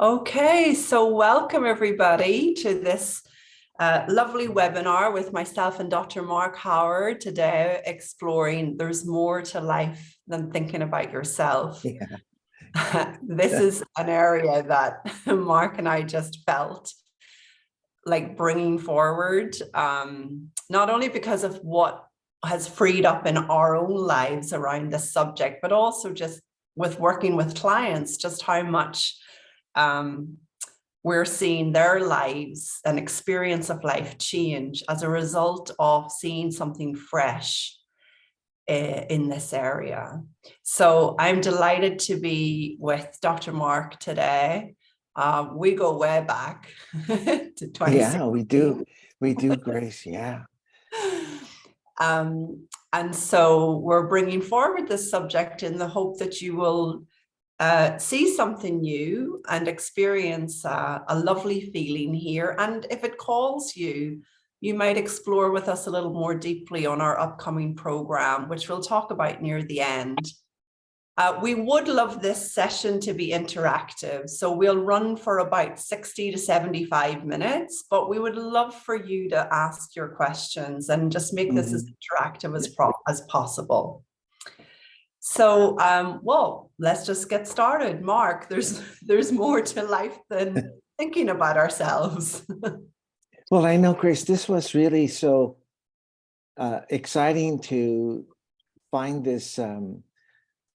Okay, so welcome everybody to this lovely webinar with myself and Dr. Mark Howard today, exploring there's more to life than thinking about yourself. Yeah. This is an area that Mark and I just felt like bringing forward, not only because of what has freed up in our own lives around this subject, but also just with working with clients, just how much we're seeing their lives and experience of life change as a result of seeing something fresh in this area. So I'm delighted to be with Dr. Mark today. We go way back to 2016. Yeah, we do. We do, Grace. Yeah. And so we're bringing forward this subject in the hope that you will see something new and experience a lovely feeling here. And if it calls you, you might explore with us a little more deeply on our upcoming program, which we'll talk about near the end. We would love this session to be interactive, so we'll run for about 60 to 75 minutes, but we would love for you to ask your questions and just make this as interactive as possible. So, well, let's just get started. Mark, there's more to life than thinking about ourselves. Well, I know, Grace, this was really so exciting to find this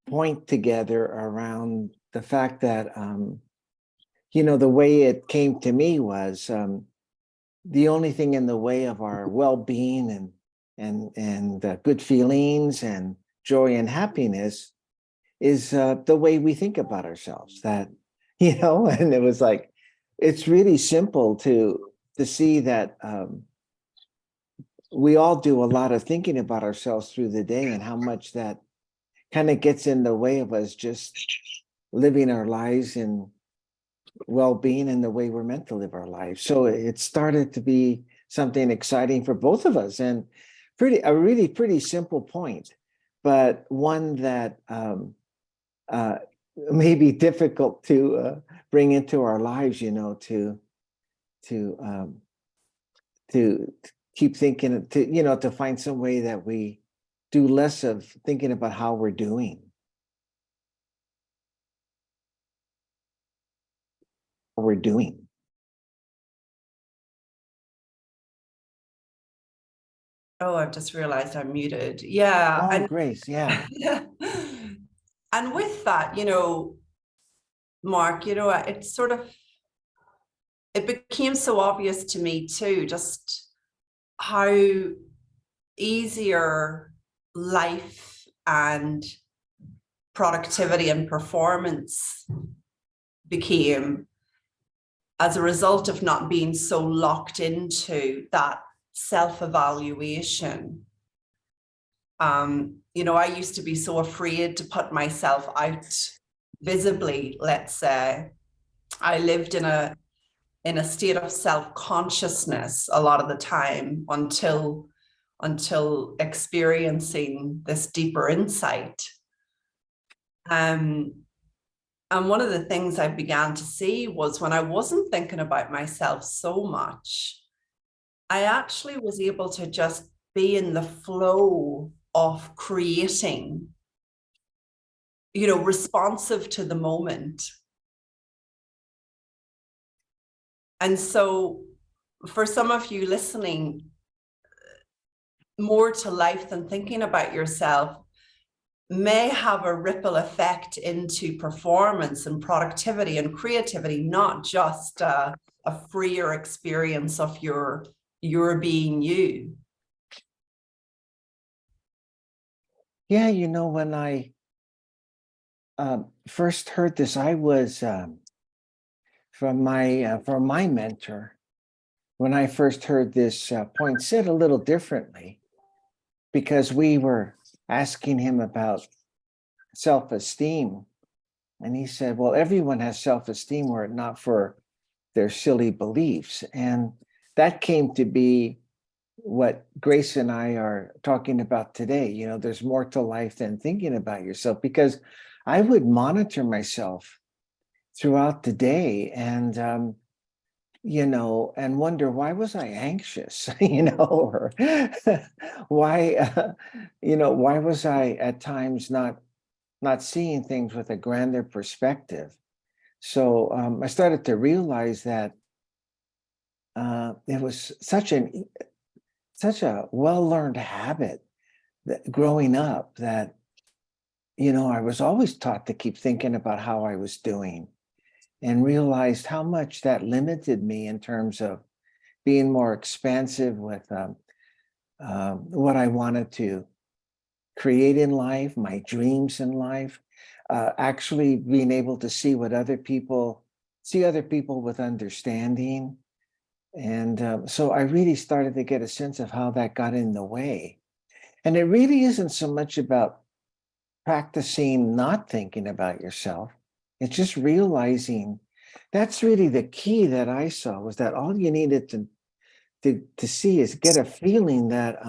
point together around the fact that, the way it came to me was the only thing in the way of our well-being and good feelings and joy and happiness is the way we think about ourselves. That, and it was like, it's really simple to see that we all do a lot of thinking about ourselves through the day, and how much that kind of gets in the way of us just living our lives in well-being and the way we're meant to live our lives. So it started to be something exciting for both of us, and a really pretty simple point, but one that may be difficult to bring into our lives, to keep thinking, to find some way that we do less of thinking about how we're doing. Oh, I've just realized I'm muted. Yeah. Oh, Grace, yeah. And with that, Mark, it became so obvious to me too, just how easier life and productivity and performance became as a result of not being so locked into that self-evaluation. I used to be so afraid to put myself out visibly, let's say. I lived in a state of self-consciousness a lot of the time until experiencing this deeper insight. And one of the things I began to see was when I wasn't thinking about myself so much, I actually was able to just be in the flow of creating, responsive to the moment. And so for some of you listening, more to life than thinking about yourself may have a ripple effect into performance and productivity and creativity, not just a freer experience of your being you. Yeah, when I first heard this, I was from my mentor. When I first heard this point said a little differently, because we were asking him about self-esteem, and he said, well, everyone has self-esteem were it not for their silly beliefs. And that came to be what Grace and I are talking about today. There's more to life than thinking about yourself, because I would monitor myself throughout the day, and and wonder, why was I anxious, or why, why was I at times not seeing things with a grander perspective. So I started to realize that it was such a well-learned habit that growing up, that I was always taught to keep thinking about how I was doing, and realized how much that limited me in terms of being more expansive with what I wanted to create in life, my dreams in life, actually being able to see other people with understanding. And so I really started to get a sense of how that got in the way. And it really isn't so much about practicing not thinking about yourself. It's just realizing that's really the key that I saw, was that all you needed to see is get a feeling that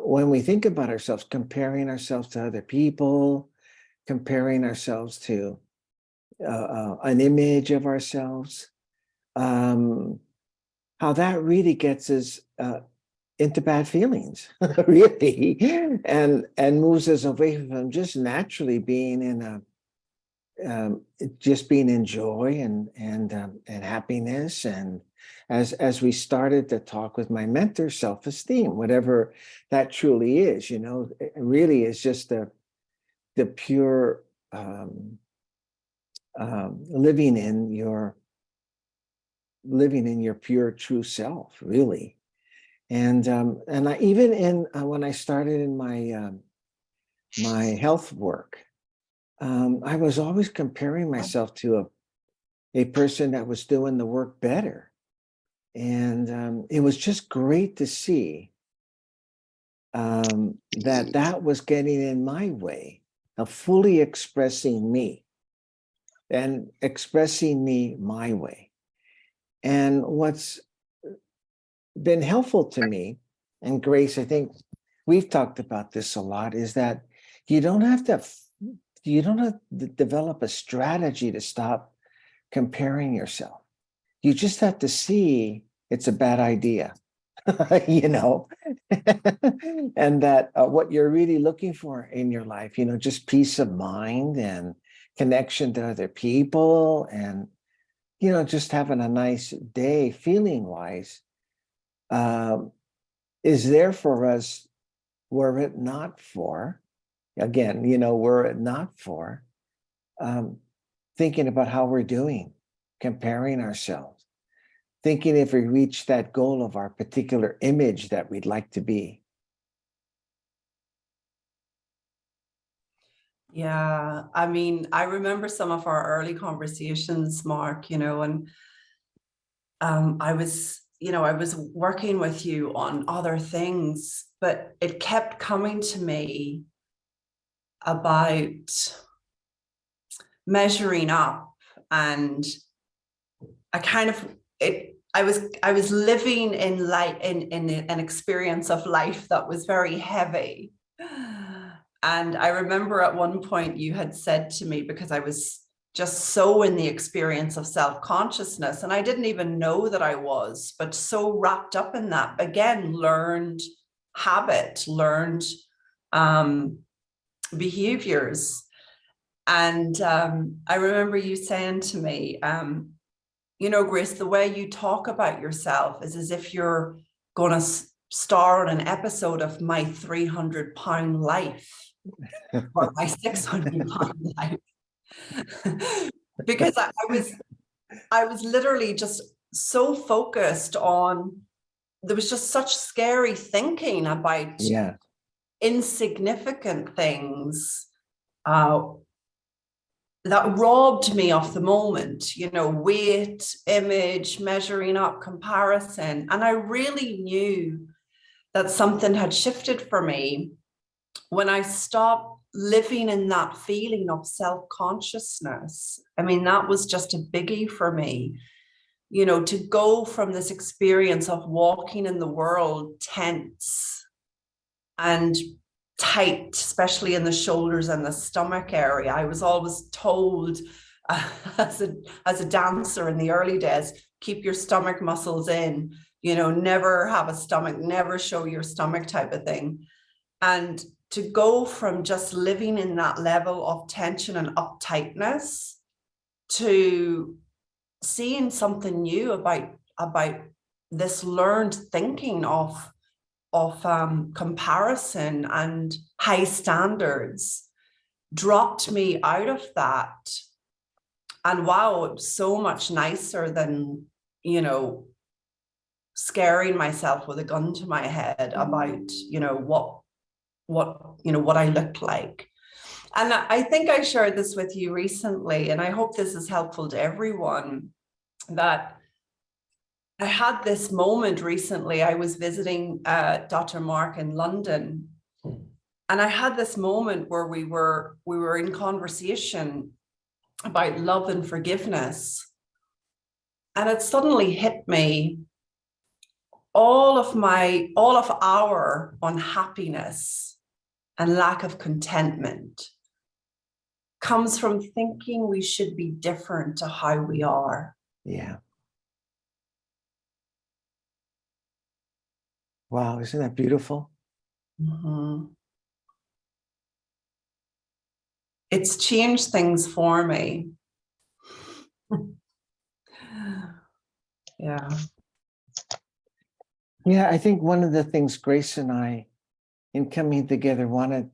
when we think about ourselves, comparing ourselves to other people, comparing ourselves to an image of ourselves, how that really gets us into bad feelings, really, and moves us away from just naturally being in just being in joy and happiness. And as we started to talk with my mentor, self-esteem, whatever that truly is, it really is just the pure living in your pure true self, really. And I, even in when I started in my health work, I was always comparing myself to a person that was doing the work better. And it was just great to see that was getting in my way of fully expressing me, and expressing me my way. And what's been helpful to me, and Grace, I think we've talked about this a lot, is that you don't have to develop a strategy to stop comparing yourself. You just have to see it's a bad idea, and that what you're really looking for in your life, just peace of mind and connection to other people, and, just having a nice day feeling wise, is there for us, were it not for, again, were it not for thinking about how we're doing, comparing ourselves, thinking if we reach that goal of our particular image that we'd like to be. Yeah, I mean, I remember some of our early conversations, Mark, and I was working with you on other things, but it kept coming to me about measuring up. And I kind of I was living in an experience of life that was very heavy. And I remember at one point you had said to me, because I was just so in the experience of self-consciousness, and I didn't even know that I was, but so wrapped up in that, again, learned habit, learned behaviors. And I remember you saying to me, Grace, the way you talk about yourself is as if you're going to star on an episode of My 300-Pound Life or My 600-Pound Life. Because I was literally just so focused on, there was just such scary thinking about insignificant things that robbed me of the moment, weight, image, measuring up, comparison. And I really knew that something had shifted for me when I stopped living in that feeling of self-consciousness. I mean, that was just a biggie for me, to go from this experience of walking in the world tense and tight, especially in the shoulders and the stomach area. I was always told as a dancer in the early days, keep your stomach muscles in, you know, never have a stomach, never show your stomach type of thing. And to go from just living in that level of tension and uptightness to seeing something new about this learned thinking of comparison and high standards dropped me out of that. And wow, it was so much nicer than, you know, scaring myself with a gun to my head about, you know, what I look like. And I think I shared this with you recently, and I hope this is helpful to everyone, that I had this moment recently. I was visiting Dr. Mark in London, and I had this moment where we were in conversation about love and forgiveness. And it suddenly hit me, all of our unhappiness and lack of contentment comes from thinking we should be different to how we are. Yeah. Wow, isn't that beautiful? Mm-hmm. It's changed things for me. Yeah. Yeah, I think one of the things Grace and I, in coming together, wanted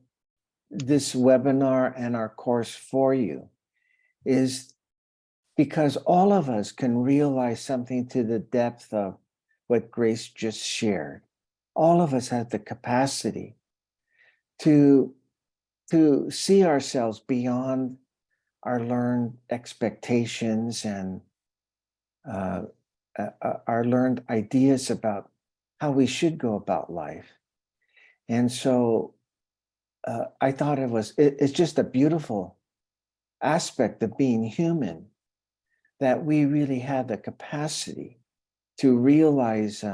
this webinar and our course for you is because all of us can realize something to the depth of what Grace just shared. All of us have the capacity to see ourselves beyond our learned expectations and our learned ideas about how we should go about life. And so I thought it's just a beautiful aspect of being human, that we really have the capacity to realize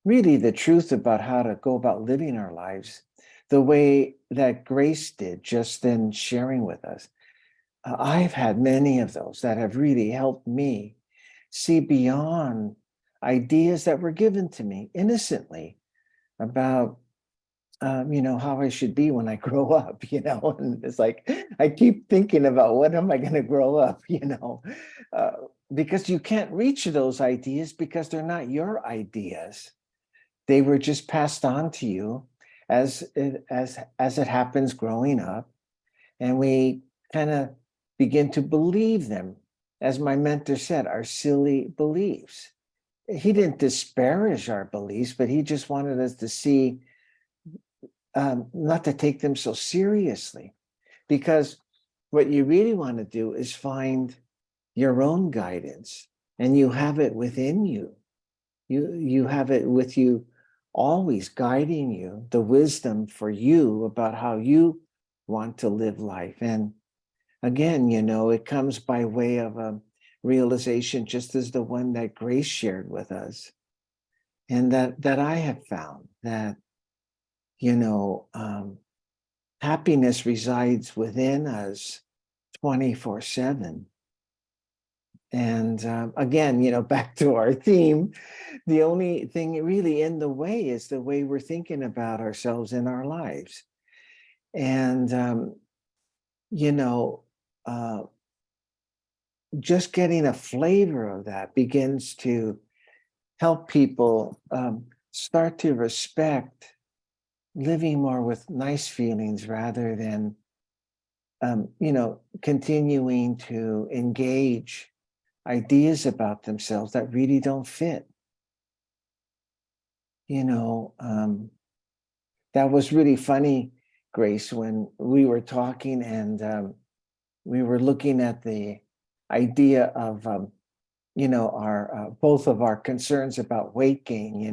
really the truth about how to go about living our lives the way that Grace did just then sharing with us. I've had many of those that have really helped me see beyond ideas that were given to me innocently about how I should be when I grow up, and it's like, I keep thinking about when am I going to grow up, because you can't reach those ideas because they're not your ideas. They were just passed on to you as it happens growing up. And we kind of begin to believe them, as my mentor said, our silly beliefs. He didn't disparage our beliefs, but he just wanted us to see, not to take them so seriously, because what you really want to do is find your own guidance, and you have it within you. You have it with you, always guiding you, the wisdom for you about how you want to live life. And again, it comes by way of a realization, just as the one that Grace shared with us, and that I have found that happiness resides within us 24/7. And again, back to our theme, the only thing really in the way is the way we're thinking about ourselves in our lives. And, just getting a flavor of that begins to help people start to respect living more with nice feelings rather than, continuing to engage ideas about themselves that really don't fit. That was really funny, Grace, when we were talking and we were looking at the idea of, our both of our concerns about weight gain,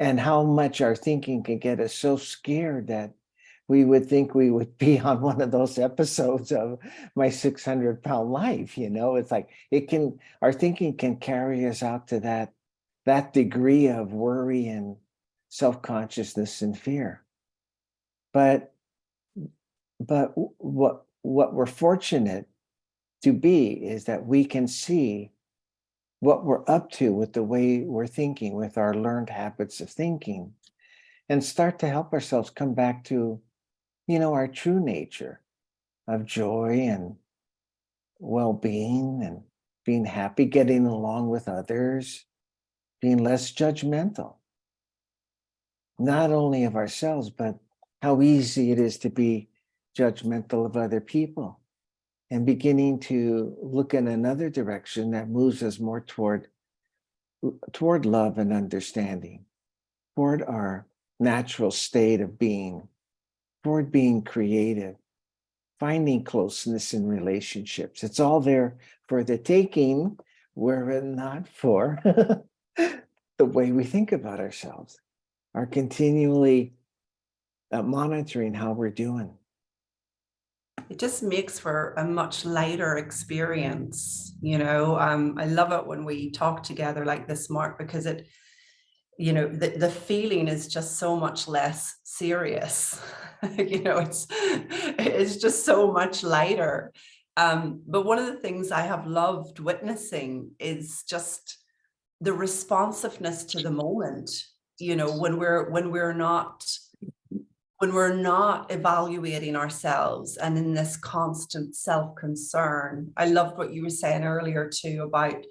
and how much our thinking can get us so scared that we would think we would be on one of those episodes of My 600-Pound Life. It's like our thinking can carry us out to that degree of worry and self-consciousness and fear. But what we're fortunate to be is that we can see what we're up to with the way we're thinking, with our learned habits of thinking, and start to help ourselves come back to, our true nature of joy and well-being and being happy, getting along with others, being less judgmental, not only of ourselves, but how easy it is to be judgmental of other people, and beginning to look in another direction that moves us more toward love and understanding, toward our natural state of being, toward being creative, finding closeness in relationships. It's all there for the taking, were it not for the way we think about ourselves, are continually monitoring how we're doing. It just makes for a much lighter experience, I love it when we talk together like this, Mark, because it, the feeling is just so much less serious. It's just so much lighter. But one of the things I have loved witnessing is just the responsiveness to the moment, when we're not evaluating ourselves and in this constant self-concern. I loved what you were saying earlier too about,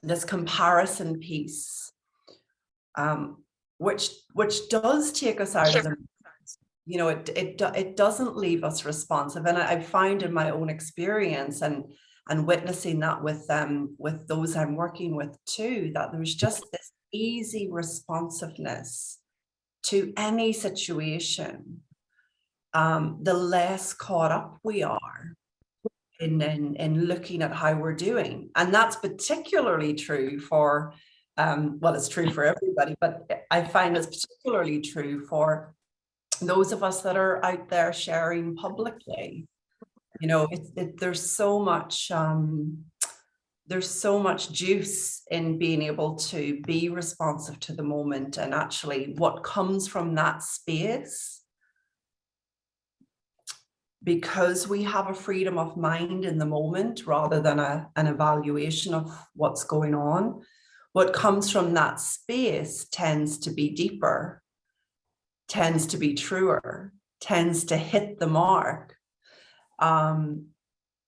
this comparison piece, which does take us out of the, it doesn't leave us responsive. And I found in my own experience and witnessing that with those I'm working with too, that there's just this easy responsiveness to any situation, the less caught up we are in looking at how we're doing. And that's particularly true for, it's true for everybody, but I find it's particularly true for those of us that are out there sharing publicly. There's so much juice in being able to be responsive to the moment, and actually what comes from that space, because we have a freedom of mind in the moment rather than an evaluation of what's going on. What comes from that space tends to be deeper, tends to be truer, tends to hit the mark.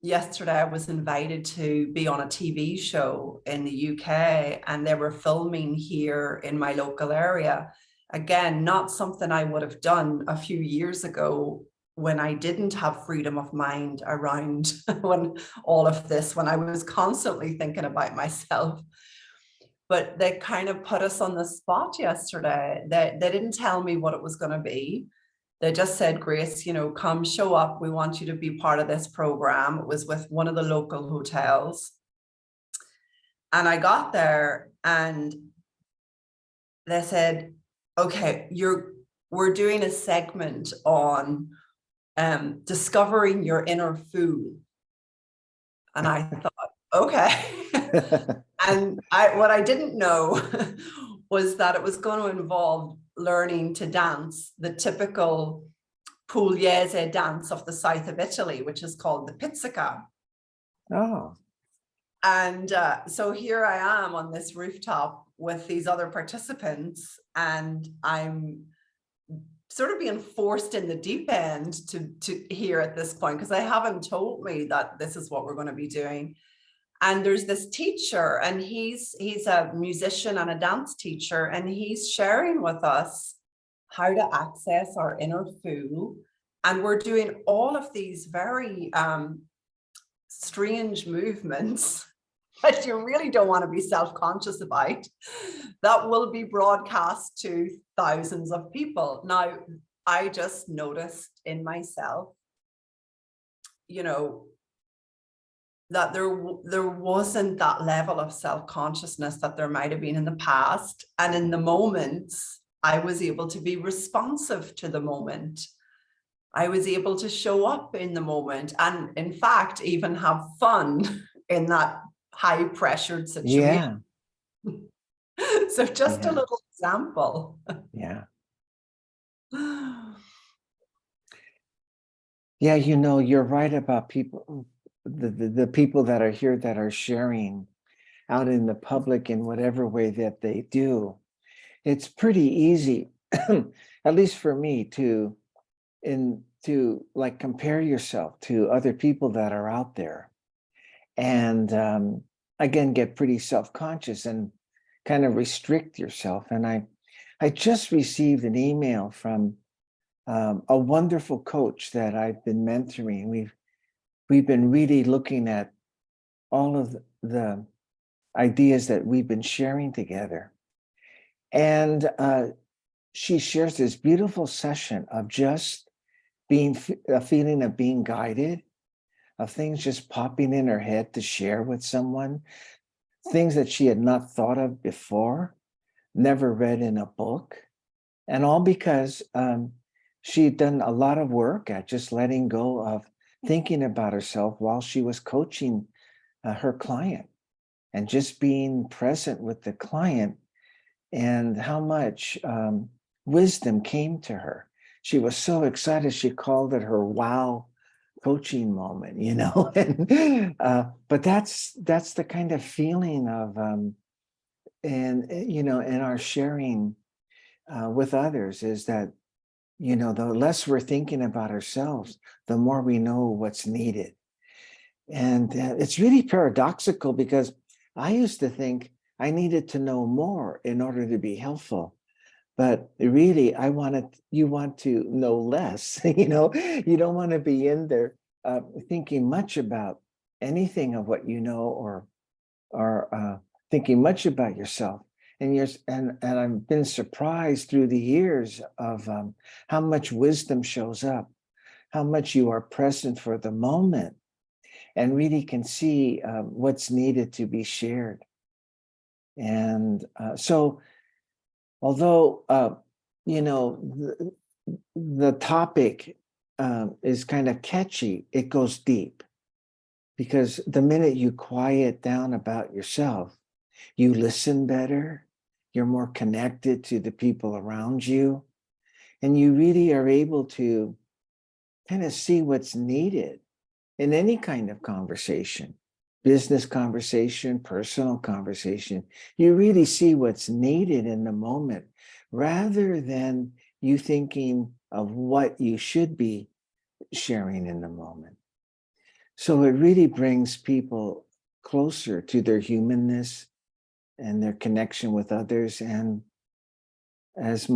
Yesterday, I was invited to be on a TV show in the UK, and they were filming here in my local area. Again, not something I would have done a few years ago when I didn't have freedom of mind around when I was constantly thinking about myself. But they kind of put us on the spot yesterday. They didn't tell me what it was going to be. They just said, Grace, come show up. We want you to be part of this program. It was with one of the local hotels. And I got there and they said, okay, we're doing a segment on discovering your inner fool. And I thought, okay. And what I didn't know was that it was going to involve learning to dance the typical pugliese dance of the south of Italy, which is called the pizzica. Oh. And so here I am on this rooftop with these other participants, and I'm sort of being forced in the deep end to hear at this point, because they haven't told me that this is what we're going to be doing. And there's this teacher, and he's a musician and a dance teacher, and he's sharing with us how to access our inner fool. And we're doing all of these very strange movements that you really don't want to be self-conscious about, that will be broadcast to thousands of people. Now, I just noticed in myself, that there wasn't that level of self-consciousness that there might have been in the past. And in the moment, I was able to be responsive to the moment. I was able to show up in the moment, and in fact, even have fun in that high pressured situation. Yeah. So just a Yeah. little example. Yeah. Yeah, you know, you're right about people, the people that are here that are sharing out in the public in whatever way that they do. It's pretty easy, at least for me, to like compare yourself to other people that are out there, and again get pretty self-conscious and kind of restrict yourself. And I just received an email from a wonderful coach that I've been mentoring. We've been really looking at all of the ideas that we've been sharing together, and she shares this beautiful session of just being a feeling of being guided, of things just popping in her head to share with someone, things that she had not thought of before, never read in a book, and all because she'd done a lot of work at just letting go of thinking about herself while she was coaching her client, and just being present with the client, and how much wisdom came to her. She was so excited. She called it her wow coaching moment, you know. And but that's the kind of feeling of and you know, in our sharing with others, is that, you know, the less we're thinking about ourselves, the more we know what's needed. And it's really paradoxical, because I used to think I needed to know more in order to be helpful. But really, you want to know less. You know, you don't want to be in there thinking much about anything of what you know, or thinking much about yourself. And I've been surprised through the years of how much wisdom shows up, how much you are present for the moment, and really can see what's needed to be shared. And so, although you know, the topic is kind of catchy, it goes deep, because the minute you quiet down about yourself, you listen better, you're more connected to the people around you, and you really are able to kind of see what's needed in any kind of conversation, business conversation, personal conversation. You really see what's needed in the moment, rather than you thinking of what you should be sharing in the moment. So it really brings people closer to their humanness and their connection with others. And as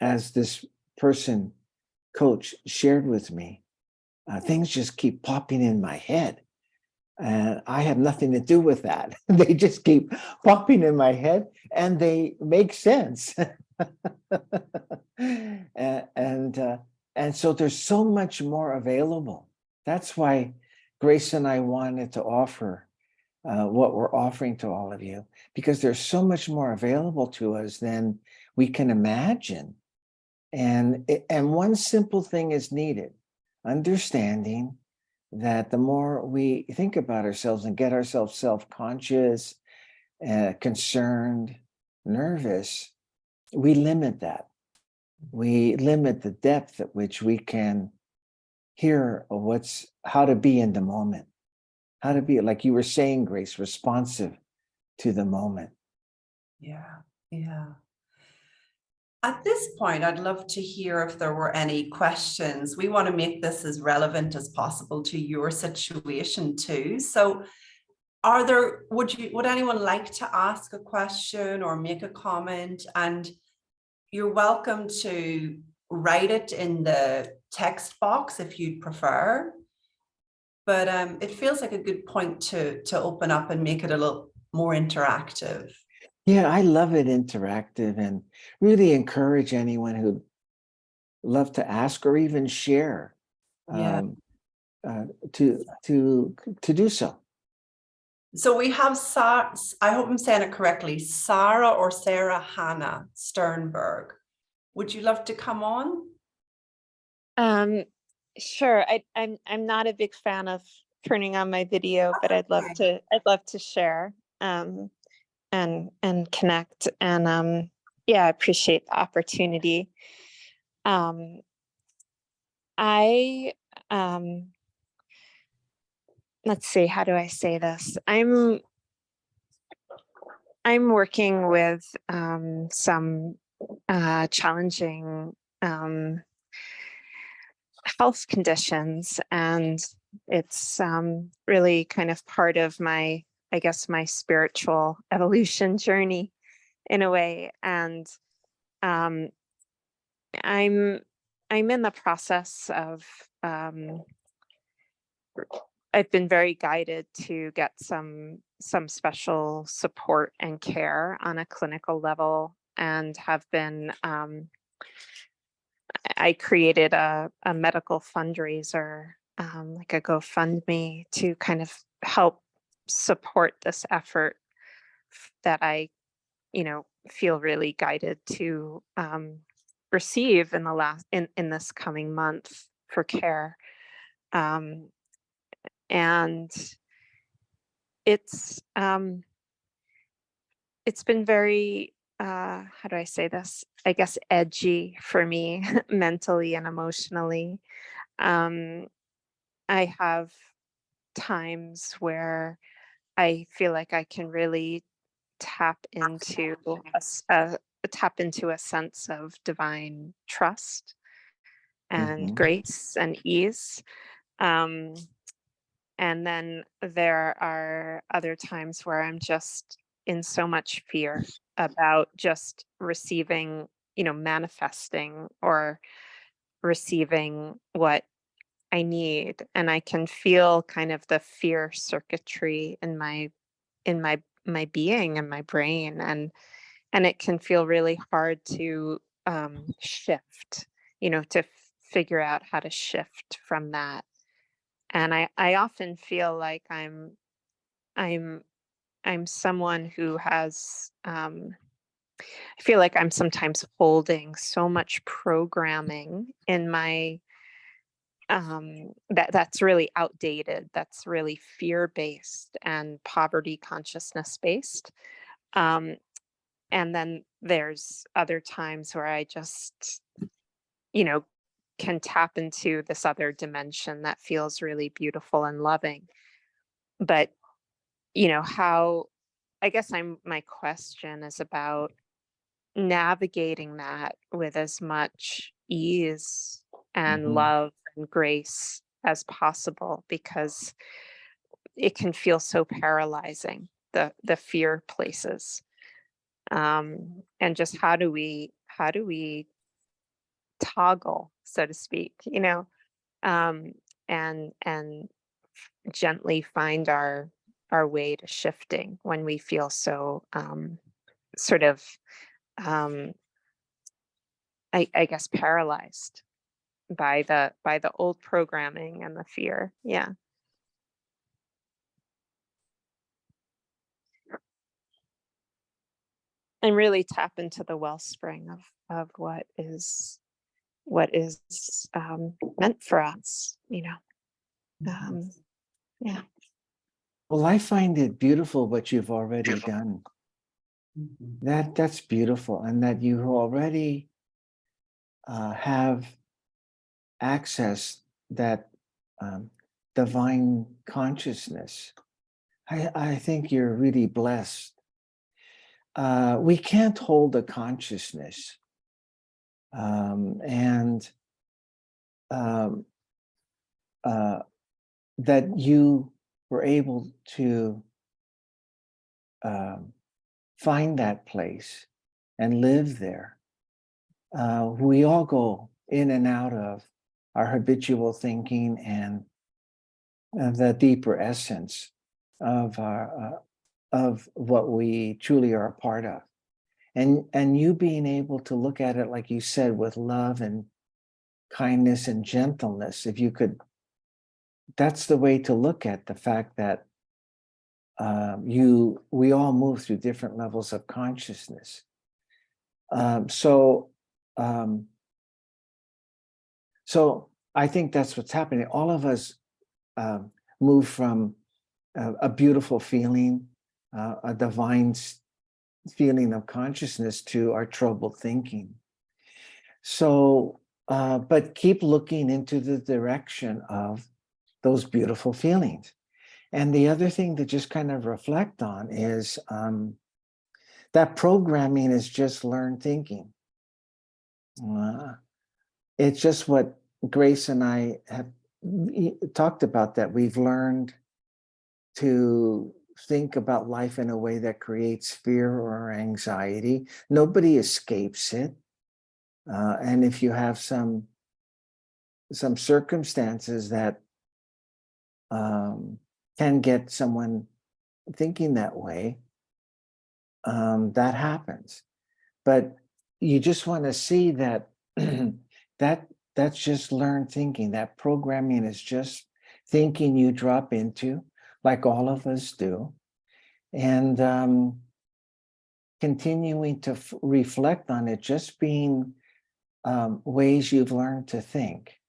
as this person coach shared with me, things just keep popping in my head. And I have nothing to do with that. They just keep popping in my head, and they make sense. And and so there's so much more available. That's why Grace and I wanted to offer what we're offering to all of you, because there's so much more available to us than we can imagine. And one simple thing is needed: understanding that the more we think about ourselves and get ourselves self-conscious, concerned, nervous, we limit that. We limit the depth at which we can hear how to be in the moment, how to be, like you were saying, Grace, responsive to the moment. Yeah, yeah. At this point, I'd love to hear if there were any questions. We want to make this as relevant as possible to your situation too. So would anyone like to ask a question or make a comment? And you're welcome to write it in the text box if you'd prefer. But it feels like a good point to open up and make it a little more interactive. Yeah, I love it interactive, and really encourage anyone who'd love to ask or even share Yeah. uh, to do so. So we have I hope I'm saying it correctly, Sarah or Sarah Hannah Sternberg. Would you love to come on? Sure. I'm not a big fan of turning on my video, but I'd love to share. and connect. And yeah, I appreciate the opportunity. I let's see, how do I say this? I'm working with some challenging health conditions, and it's really kind of part of my, I guess, my spiritual evolution journey in a way. And um, I'm in the process of I've been very guided to get some special support and care on a clinical level, and have been I created a medical fundraiser, like a GoFundMe, to kind of help support this effort that I, feel really guided to receive in the last in this coming month for care. Um, and it's been very how do I say this? I guess edgy for me mentally and emotionally. Um, I have times where I feel like I can really tap into tap into a sense of divine trust and grace and ease. Um, and then there are other times where I'm just in so much fear about just receiving, manifesting or receiving what I need. And I can feel kind of the fear circuitry in my being and my brain, and it can feel really hard to shift, to figure out how to shift from that. And I often feel like I'm someone who has I feel like I'm sometimes holding so much programming in my that's really outdated, that's really fear-based and poverty consciousness based. Um, and then there's other times where I just, you know, can tap into this other dimension that feels really beautiful and loving. But, how, I guess my question is about navigating that with as much ease and love and grace as possible, because it can feel so paralyzing, the fear places. And just how do we toggle, so to speak, um, and gently find our way to shifting when we feel so sort of um, I guess paralyzed by the old programming and the fear. Yeah. And really tap into the wellspring of what is meant for us, yeah. Well, I find it beautiful what you've already done. That's beautiful, and that you already have access that divine consciousness. I think you're really blessed. We can't hold a consciousness, and that you were able to find that place and live there. We all go in and out of our habitual thinking and the deeper essence of our of what we truly are a part of. And you being able to look at it, like you said, with love and kindness and gentleness, if you could, that's the way to look at the fact that we all move through different levels of consciousness. So I think that's what's happening. All of us move from a beautiful feeling, a divine feeling of consciousness to our troubled thinking. So, but keep looking into the direction of those beautiful feelings. And the other thing to just kind of reflect on is that programming is just learned thinking. It's just what Grace and I have talked about, that we've learned to think about life in a way that creates fear or anxiety. Nobody escapes it. And if you have some circumstances that can get someone thinking that way, that happens. But you just want to see that that's just learned thinking. That programming is just thinking you drop into, like all of us do, and continuing to reflect on it just being ways you've learned to think,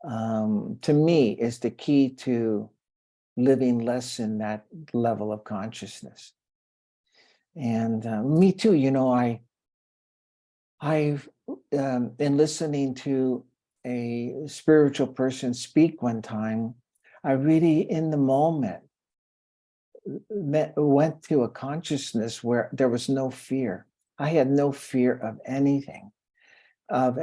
to me, is the key to living less in that level of consciousness. And me too, I've been listening to a spiritual person speak one time. I really, in the moment, went to a consciousness where there was no fear. I had no fear of anything. And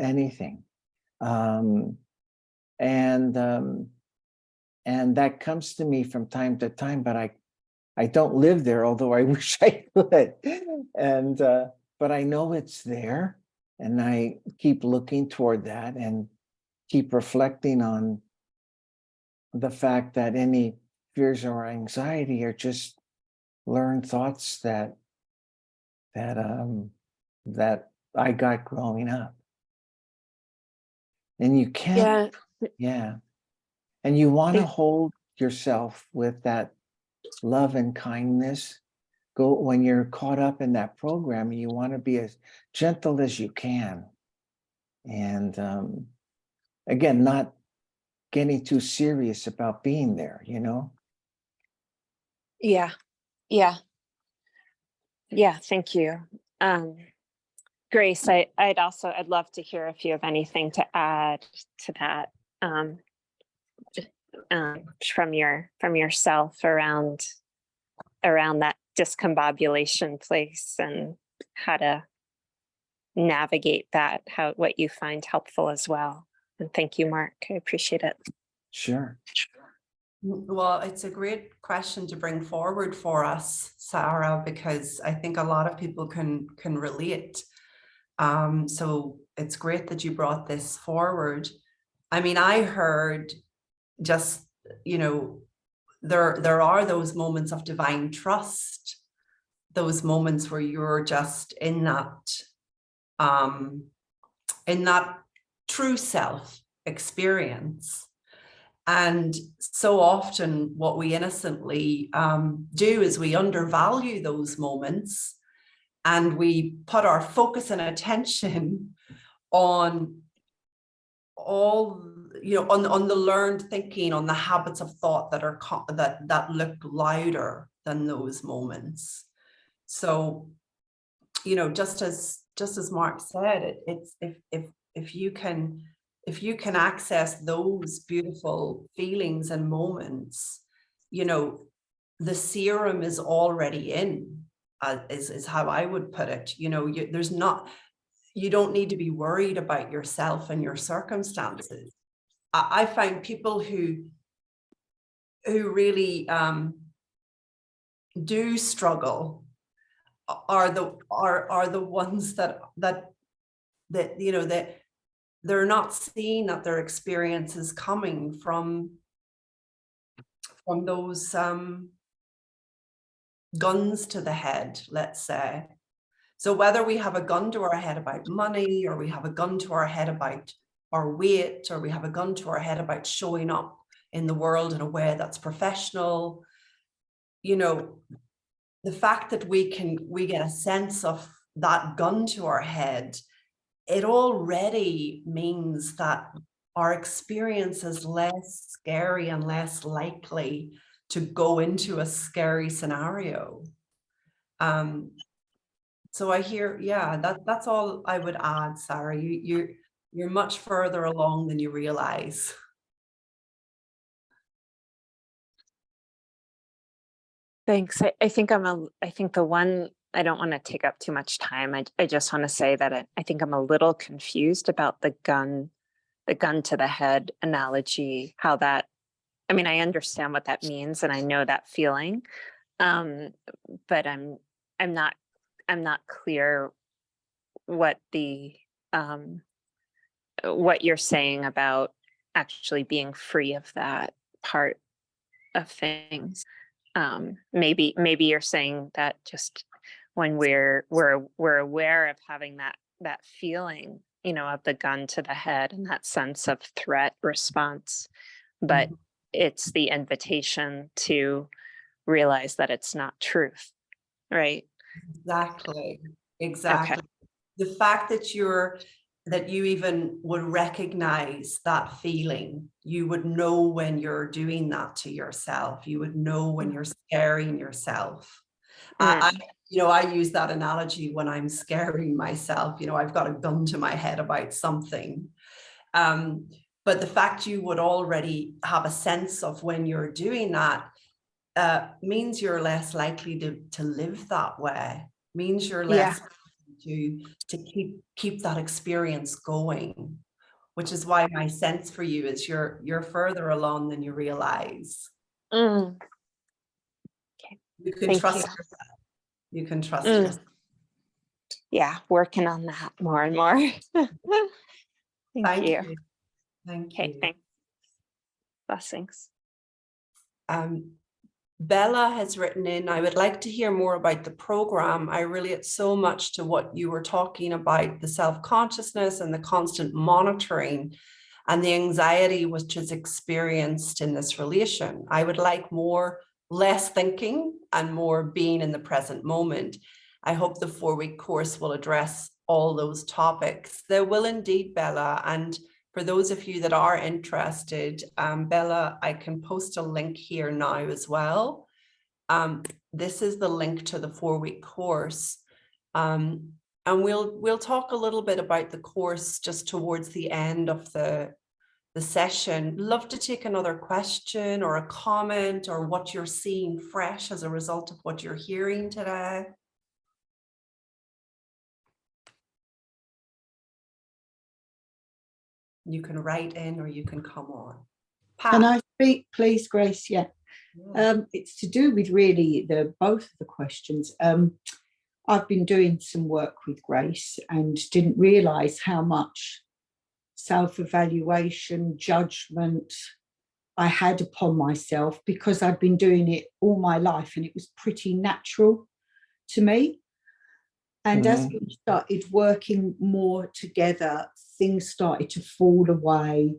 that comes to me from time to time, but I don't live there, although I wish I could. And but I know it's there, and I keep looking toward that and keep reflecting on the fact that any fears or anxiety are just learned thoughts that I got growing up. And you can't, yeah. And you want to hold yourself with that love and kindness. When you're caught up in that program, you want to be as gentle as you can. And again, not getting too serious about being there, Yeah. Thank you. Grace, I'd love to hear if you have anything to add to that, from yourself around that discombobulation place and how to navigate that, what you find helpful as well. And thank you, Mark. I appreciate it. Sure. Well, it's a great question to bring forward for us, Sarah, because I think a lot of people can relate. So it's great that you brought this forward. I mean, I heard just, there are those moments of divine trust, those moments where you're just in that true self experience. And so often what we innocently do is we undervalue those moments, and we put our focus and attention on all, on the learned thinking, on the habits of thought that are that look louder than those moments. So, just as Mark said, it's if you can access those beautiful feelings and moments, the serum is already in, is how I would put it. You don't need to be worried about yourself and your circumstances. I find people who really do struggle are the ones that they're not seeing that their experience is coming from those guns to the head, let's say. So whether we have a gun to our head about money, or we have a gun to our head about our weight, or we have a gun to our head about showing up in the world in a way that's professional, the fact that we get a sense of that gun to our head, it already means that our experience is less scary and less likely to go into a scary scenario. So I hear, yeah, that's all I would add, Sarah. You're much further along than you realize. Thanks. I think I think the one, I don't want to take up too much time. I just want to say that I think I'm a little confused about the gun to the head analogy, how that, I mean, I understand what that means and I know that feeling. But I'm not clear what what you're saying about actually being free of that part of things. Maybe you're saying that just when we're aware of having that feeling, of the gun to the head and that sense of threat response, but it's the invitation to realize that it's not truth, right? Exactly. Okay. The fact that you even would recognize that feeling, you would know when you're doing that to yourself, you would know when you're scaring yourself. I use that analogy when I'm scaring myself. I've got a gun to my head about something. But the fact you would already have a sense of when you're doing that means you're less likely to live that way, means you're less to keep that experience going, which is why my sense for you is you're further along than you realize. Okay. You can Thank trust you. yourself. You can trust yourself. Yeah, working on that more and more. Thank you. Thank Okay, you. thanks. Blessings. Bella has written in, I would like to hear more about the program. I relate so much to what you were talking about, the self-consciousness and the constant monitoring and the anxiety which is experienced in this relation. I would like less thinking and more being in the present moment. I hope the 4-week course will address all those topics. There will indeed, Bella. And for those of you that are interested, Bella, I can post a link here now as well. This is the link to the 4-week course. And we'll talk a little bit about the course just towards the end of the session. Love to take another question or a comment or what you're seeing fresh as a result of what you're hearing today. You can write in or you can come on. Pat. Can I speak, please, Grace? Yeah. It's to do with really both of the questions. I've been doing some work with Grace and didn't realise how much self-evaluation, judgment I had upon myself because I'd been doing it all my life and it was pretty natural to me. And as we started working more together, things started to fall away.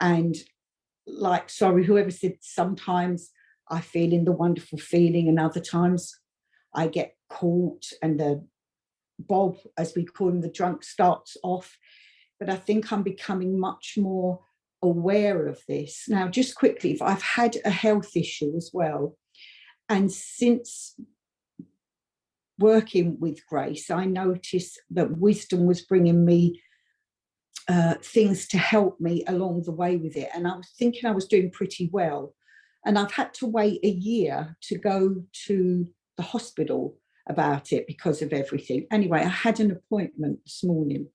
And whoever said, sometimes I feel in the wonderful feeling and other times I get caught and the Bob, as we call him, the drunk starts off. But I think I'm becoming much more aware of this. Now, just quickly, I've had a health issue as well. And since working with Grace, I noticed that wisdom was bringing me things to help me along the way with it. And I was thinking I was doing pretty well. And I've had to wait a year to go to the hospital about it because of everything. Anyway, I had an appointment this morning.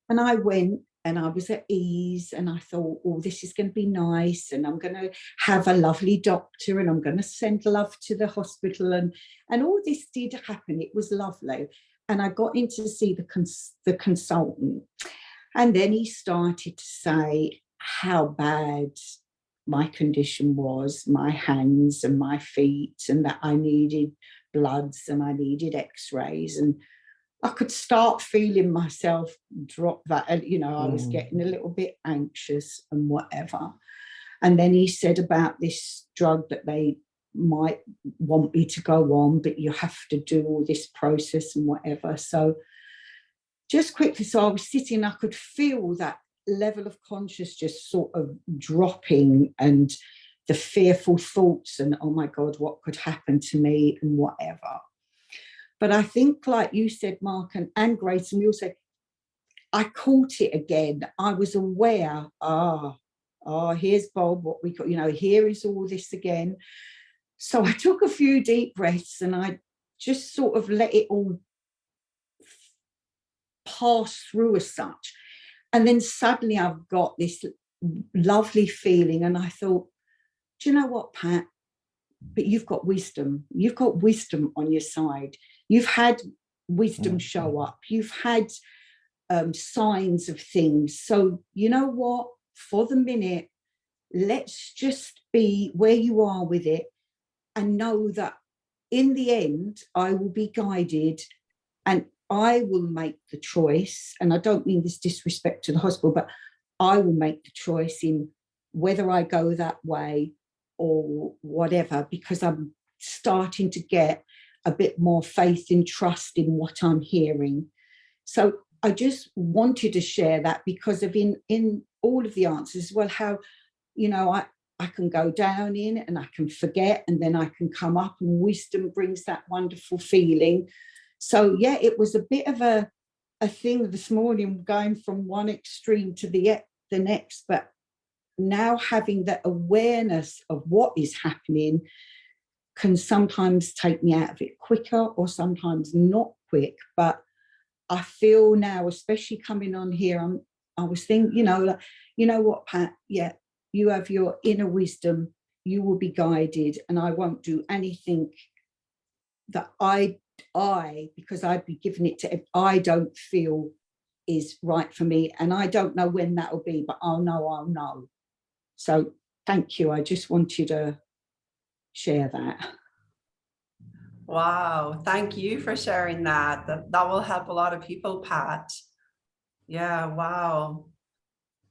And I went and I was at ease and I thought, oh, this is going to be nice. And I'm going to have a lovely doctor and I'm going to send love to the hospital. And all this did happen. It was lovely. And I got in to see the consultant. And then he started to say how bad my condition was, my hands and my feet, and that I needed bloods and I needed x-rays. And I could start feeling myself drop that, I was getting a little bit anxious and whatever. And then he said about this drug that they might want me to go on, but you have to do all this process and whatever. So just quickly, so I was sitting, I could feel that level of consciousness just sort of dropping and the fearful thoughts and, oh my God, what could happen to me and whatever. But I think, like you said, Mark and Grace, and we all said, I caught it again. I was aware, here's Bob, what we got, here is all this again. So I took a few deep breaths and I just sort of let it all pass through as such. And then suddenly I've got this lovely feeling. And I thought, do you know what, Pat? But you've got wisdom. You've got wisdom on your side. You've had wisdom show up. You've had signs of things. So you know what? For the minute, let's just be where you are with it and know that in the end, I will be guided and I will make the choice. And I don't mean this disrespect to the hospital, but I will make the choice in whether I go that way or whatever, because I'm starting to get a bit more faith and trust in what I'm hearing. So I just wanted to share that because of in all of the answers, well, how, I can go down in and I can forget and then I can come up, and wisdom brings that wonderful feeling. So yeah, it was a bit of a thing this morning, going from one extreme to the next, but now having that awareness of what is happening can sometimes take me out of it quicker or sometimes not quick. But I feel now, especially coming on here, I was thinking, you know what, Pat, yeah, you have your inner wisdom, you will be guided, and I won't do anything that I because I'd be giving it to, I don't feel is right for me. And I don't know when that'll be, but I'll know. So thank you. I just wanted to share that. Wow, thank you for sharing that. That will help a lot of people, Pat. Yeah, wow.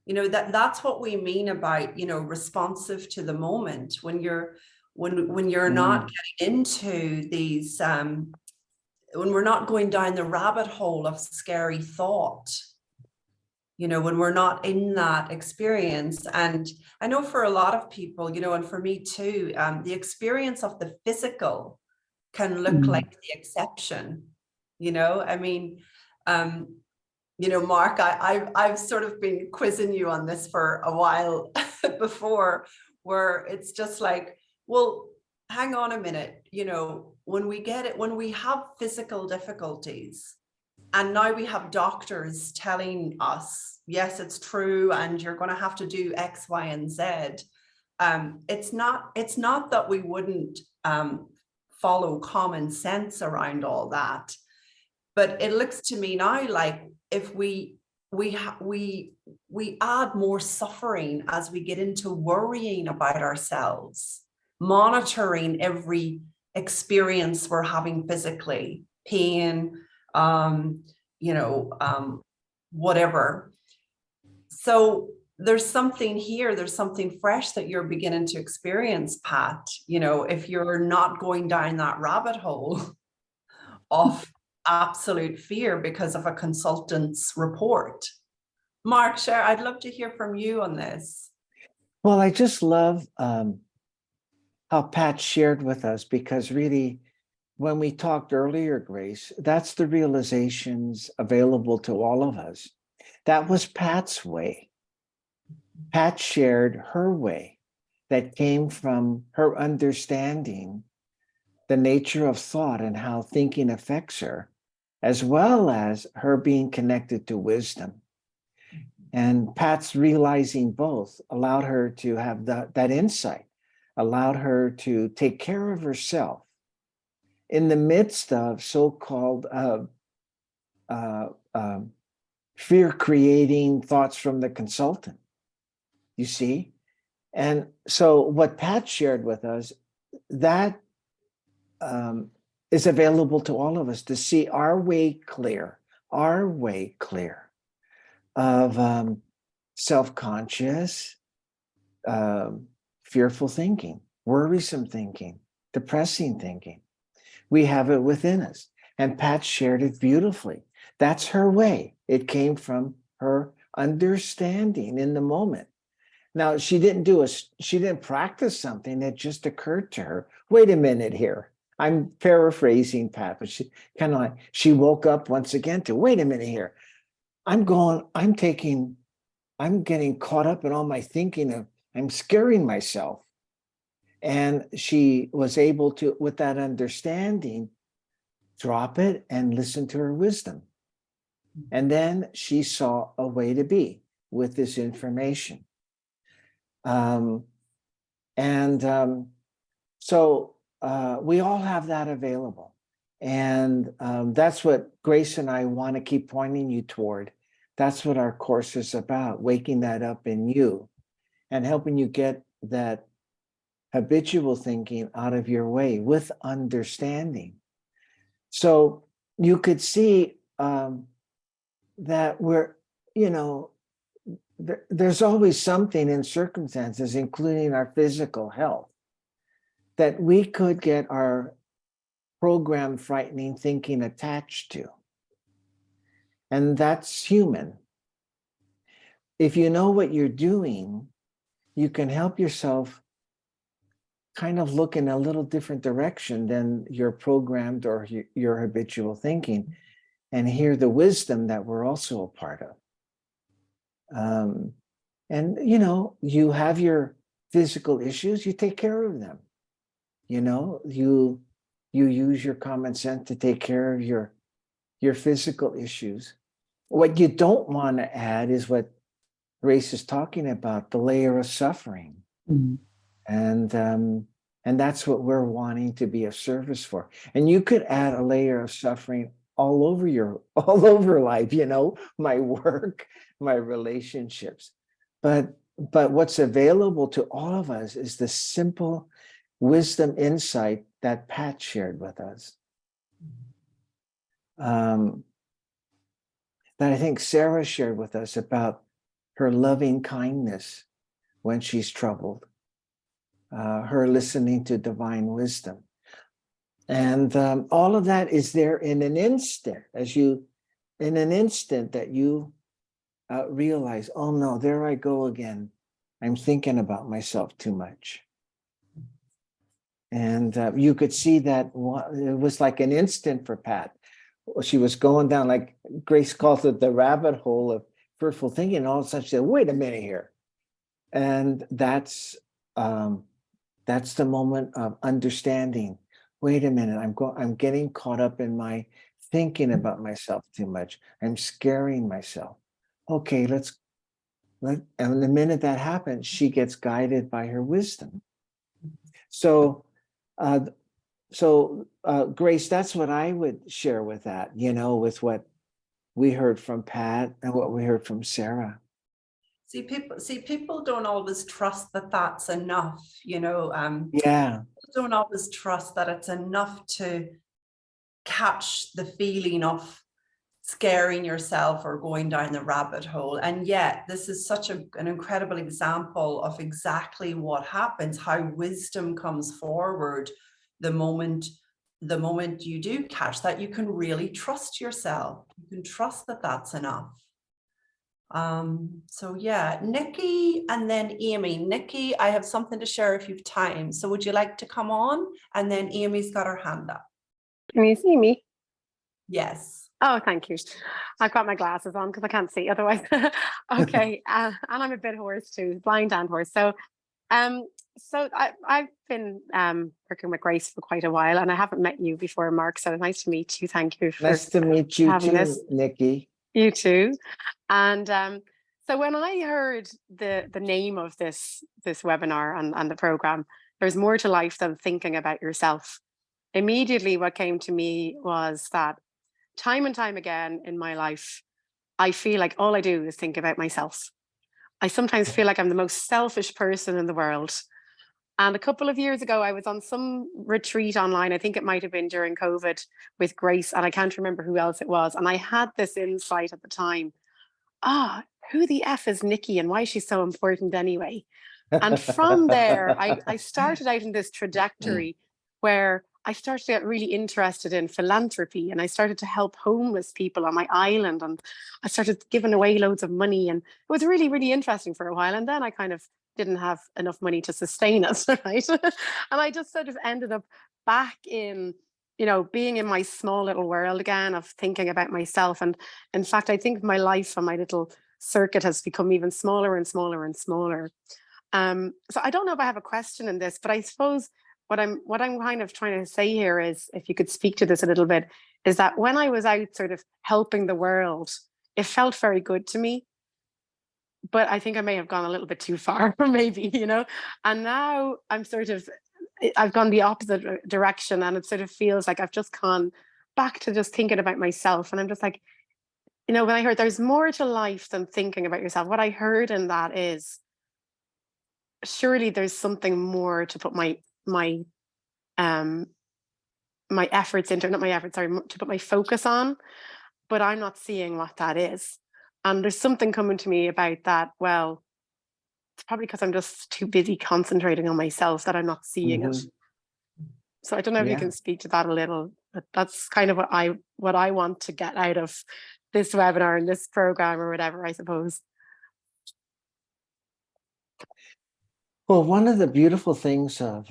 That's what we mean about, responsive to the moment. When you're not getting into these when we're not going down the rabbit hole of scary thought, when we're not in that experience. And I know for a lot of people, and for me too, the experience of the physical can look like the exception. Mark, I've sort of been quizzing you on this for a while before, where it's just like, well, hang on a minute, when we have physical difficulties, and now we have doctors telling us, yes, it's true, and you're going to have to do X, Y, and Z. It's not that we wouldn't follow common sense around all that, but it looks to me now like if we add more suffering as we get into worrying about ourselves, monitoring every experience we're having physically, pain, whatever. So there's something here, there's something fresh that you're beginning to experience, Pat, if you're not going down that rabbit hole of absolute fear because of a consultant's report. Mark, share, I'd love to hear from you on this. Well, I just love how Pat shared with us, because really, when we talked earlier, Grace, that's the realizations available to all of us. That was Pat's way. Pat shared her way that came from her understanding the nature of thought and how thinking affects her, as well as her being connected to wisdom. And Pat's realizing both allowed her to have that insight, allowed her to take care of herself in the midst of so-called fear-creating thoughts from the consultant, you see? And so what Pat shared with us, that is available to all of us to see our way clear of self-conscious, fearful thinking, worrisome thinking, depressing thinking. We have it within us. And Pat shared it beautifully. That's her way. It came from her understanding in the moment. Now, she didn't practice something. It just occurred to her. Wait a minute here. I'm paraphrasing Pat, but she kind of like, she woke up once again to, wait a minute here. I'm getting caught up in all my thinking of, I'm scaring myself. And she was able to, with that understanding, drop it and listen to her wisdom. And then she saw a way to be with this information. So we all have that available. And that's what Grace and I want to keep pointing you toward. That's what our course is about, waking that up in you and helping you get that habitual thinking out of your way with understanding. So you could see that we're, there's always something in circumstances, including our physical health, that we could get our program frightening thinking attached to. And that's human. If you know what you're doing, you can help yourself kind of look in a little different direction than your programmed or your habitual thinking, and hear the wisdom that we're also a part of. And you have your physical issues, you take care of them. You use your common sense to take care of your physical issues. What you don't want to add is what Grace is talking about, the layer of suffering. Mm. And that's what we're wanting to be of service for. And you could add a layer of suffering all over life, my work, my relationships. But what's available to all of us is the simple wisdom insight that Pat shared with us. That I think Sarah shared with us about her loving kindness when she's troubled, her listening to divine wisdom. And all of that is there in an instant, that you realize, oh no, there I go again. I'm thinking about myself too much. And you could see that it was like an instant for Pat. She was going down, like Grace calls it, the rabbit hole of fearful thinking. And all of a sudden she said, wait a minute here. And that's the moment of understanding. Wait a minute, I'm getting caught up in my thinking about myself too much. I'm scaring myself. Okay, and the minute that happens, she gets guided by her wisdom. So Grace, that's what I would share with that, with what we heard from Pat and what we heard from Sarah. People don't always trust that that's enough, Yeah. Don't always trust that it's enough to catch the feeling of scaring yourself or going down the rabbit hole. And yet this is such an incredible example of exactly what happens, how wisdom comes forward the moment you do catch that. You can really trust yourself. You can trust that that's enough. So yeah, Nikki and then Amy. Nikki, I have something to share if you've time. So would you like to come on? And then Amy's got her hand up. Can you see me? Yes. Oh, thank you. I've got my glasses on because I can't see otherwise. Okay, and I'm a bit hoarse too, blind and hoarse. So I've been working with Grace for quite a while, and I haven't met you before, Mark. So nice to meet you. Thank you for Nice to meet you having too, this. Nikki. You too. And so when I heard the name of this webinar and the program, there's more to life than thinking about yourself. Immediately what came to me was that time and time again in my life, I feel like all I do is think about myself. I sometimes feel like I'm the most selfish person in the world. And a couple of years ago, I was on some retreat online. I think it might have been during COVID with Grace, and I can't remember who else it was. And I had this insight at the time. Who the F is Nikki and why is she so important anyway? And from there, I started out in this trajectory where I started to get really interested in philanthropy, and I started to help homeless people on my island, and I started giving away loads of money, and it was really, really interesting for a while. And then I kind of didn't have enough money to sustain it, right? And I just sort of ended up back in, you know, being in my small little world again of thinking about myself. And in fact, I think my life and my little circuit has become even smaller and smaller and smaller. So I don't know if I have a question in this, but I suppose what I'm kind of trying to say here is, if you could speak to this a little bit, is that when I was out sort of helping the world, it felt very good to me. But I think I may have gone a little bit too far, maybe, you know. And now I've gone the opposite direction, and it sort of feels like I've just gone back to just thinking about myself. And I'm just like, you know, when I heard there's more to life than thinking about yourself, what I heard in that is, surely there's something more to put my efforts into, not my efforts, sorry, to put my focus on, but I'm not seeing what that is. And there's something coming to me about that. Well, it's probably because I'm just too busy concentrating on myself that I'm not seeing it. So I don't know if you can speak to that a little, but that's kind of what I want to get out of this webinar and this program or whatever, I suppose. Well, one of the beautiful things of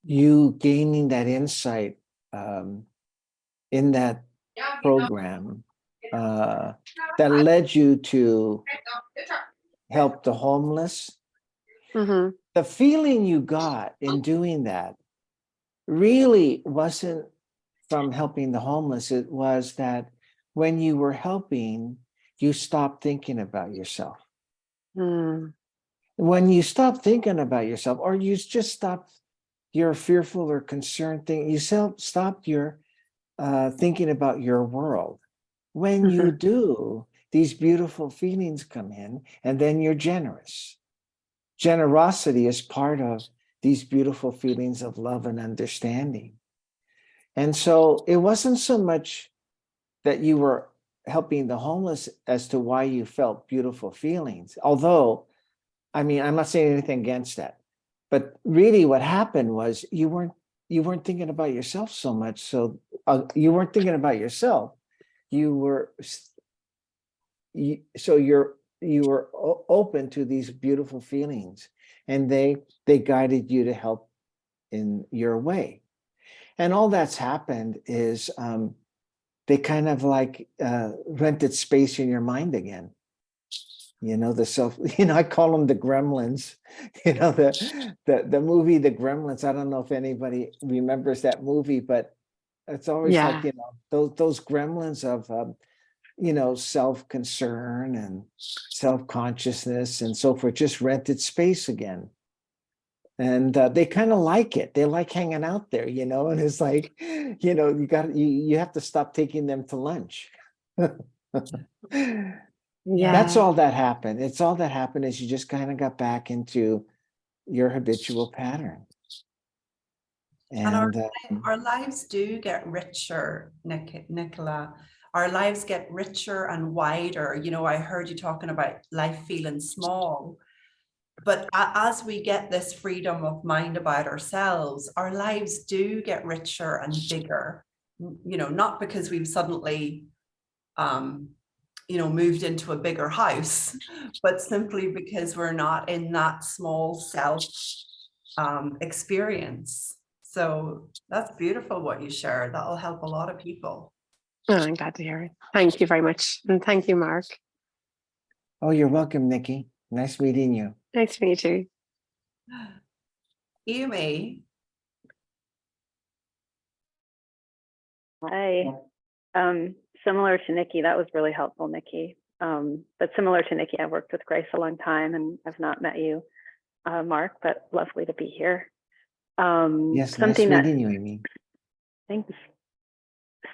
you gaining that insight in that program that led you to help the homeless, the feeling you got in doing that really wasn't from helping the homeless. It was that when you were helping, you stopped thinking about yourself. When you stop thinking about yourself, or you just stop your fearful or concerned thing, you stop your thinking about your world. When you do, these beautiful feelings come in, and then you're generous. Generosity is part of these beautiful feelings of love and understanding. And so it wasn't so much that you were helping the homeless as to why you felt beautiful feelings. Although, I mean, I'm not saying anything against that, but really what happened was you weren't thinking about yourself so much. So you weren't thinking about yourself. You were open to these beautiful feelings, and they guided you to help in your way. And all that's happened is they kind of like rented space in your mind again. You know, I call them the gremlins. You know, the movie The Gremlins. I don't know if anybody remembers that movie, but it's always like, you know, those gremlins of you know, self-concern and self-consciousness and so forth, just rented space again. And they kind of like it. They like hanging out there, you know, and it's like, you know, you have to stop taking them to lunch. That's all that happened. It's all that happened is you just kind of got back into your habitual pattern. And our lives do get richer, Nicola. Our lives get richer and wider. You know, I heard you talking about life feeling small. But as we get this freedom of mind about ourselves, our lives do get richer and bigger, you know, not because we've suddenly, you know, moved into a bigger house, but simply because we're not in that small self experience. So that's beautiful what you share. That'll help a lot of people. Oh, I'm glad to hear it. Thank you very much. And thank you, Mark. oh, you're welcome, Nikki. Nice meeting you. Nice to meet you. Yumi. Hi. Similar to Nikki, that was really helpful, Nikki. But similar to Nikki, I've worked with Grace a long time and I've not met you, Mark, but lovely to be here. Yes, nice meeting you, Amy. Thanks.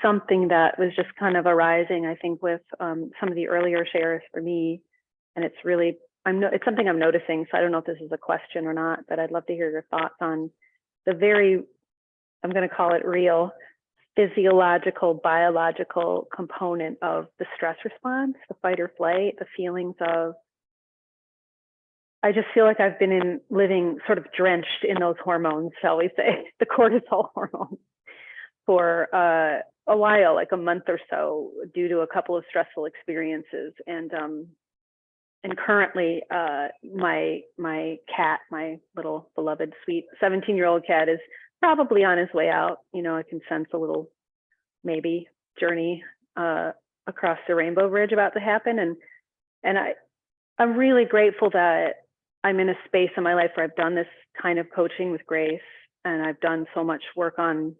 Something that was just kind of arising, I think, with some of the earlier shares for me, and it's really, it's something I'm noticing, so I don't know if this is a question or not, but I'd love to hear your thoughts on the very, I'm going to call it real, physiological, biological component of the stress response, the fight or flight, the feelings of, I just feel like I've been living sort of drenched in those hormones, shall we say, the cortisol hormones, for a while, like a month or so, due to a couple of stressful experiences. And currently, my cat, my little beloved, sweet 17-year-old cat, is probably on his way out. You know, I can sense a little maybe journey across the rainbow bridge about to happen. And I'm really grateful that I'm in a space in my life where I've done this kind of coaching with Grace, and I've done so much work on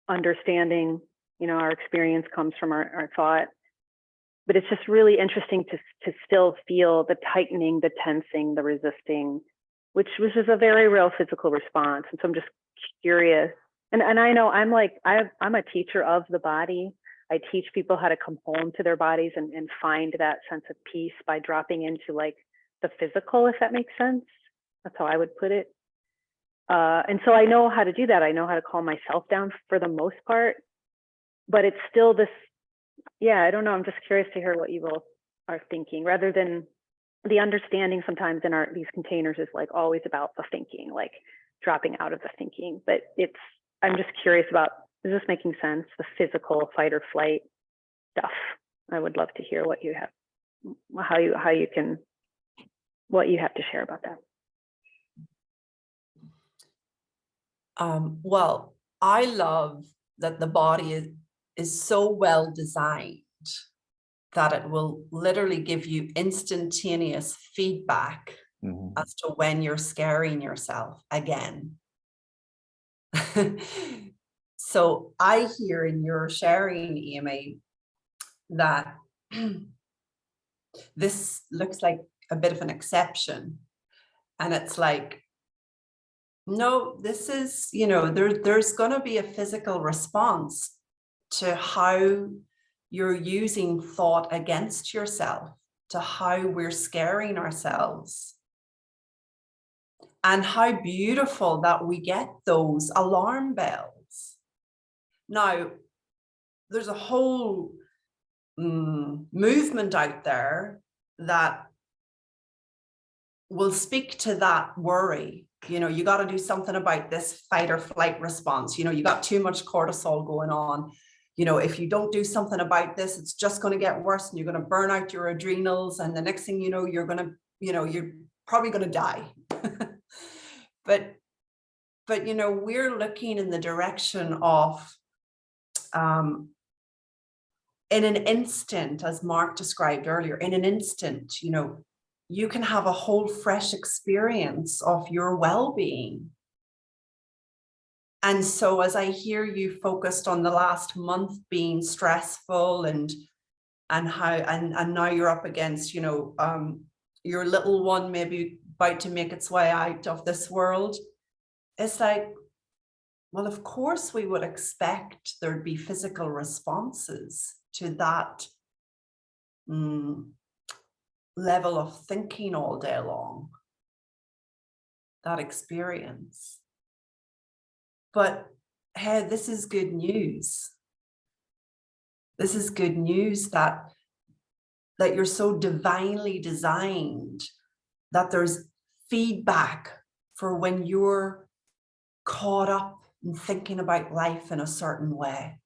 understanding, you know, our experience comes from our thought. But it's just really interesting to still feel the tightening, the tensing, the resisting, which was just a very real physical response. And so I'm just curious. And I know I'm a teacher of the body. I teach people how to come home to their bodies and find that sense of peace by dropping into like the physical, if that makes sense. That's how I would put it. And so I know how to do that. I know how to calm myself down for the most part, but it's still this, yeah, I don't know. I'm just curious to hear what you both are thinking, rather than the understanding sometimes in these containers is like always about the thinking, like dropping out of the thinking. But I'm just curious about, is this making sense? The physical fight or flight stuff. I would love to hear what you have, what you have to share about that. Well, I love that the body is so well designed that it will literally give you instantaneous feedback as to when you're scaring yourself again. So I hear in your sharing, Amy, that this looks like a bit of an exception. And it's like, no, this is, you know, there's going to be a physical response to how you're using thought against yourself, to how we're scaring ourselves. And how beautiful that we get those alarm bells. Now, there's a whole movement out there that will speak to that worry. You know, you got to do something about this fight or flight response. You know, you got too much cortisol going on. You know, if you don't do something about this, it's just going to get worse and you're going to burn out your adrenals. And the next thing you know, you're going to, you know, you're probably going to die. But, you know, we're looking in the direction of, in an instant, as Mark described earlier, in an instant, you know, you can have a whole fresh experience of your well-being. And so as I hear you focused on the last month being stressful and now you're up against, you know, your little one maybe about to make its way out of this world, it's like, well, of course we would expect there'd be physical responses to that level of thinking all day long, that experience. But hey, this is good news. This is good news that you're so divinely designed that there's feedback for when you're caught up in thinking about life in a certain way.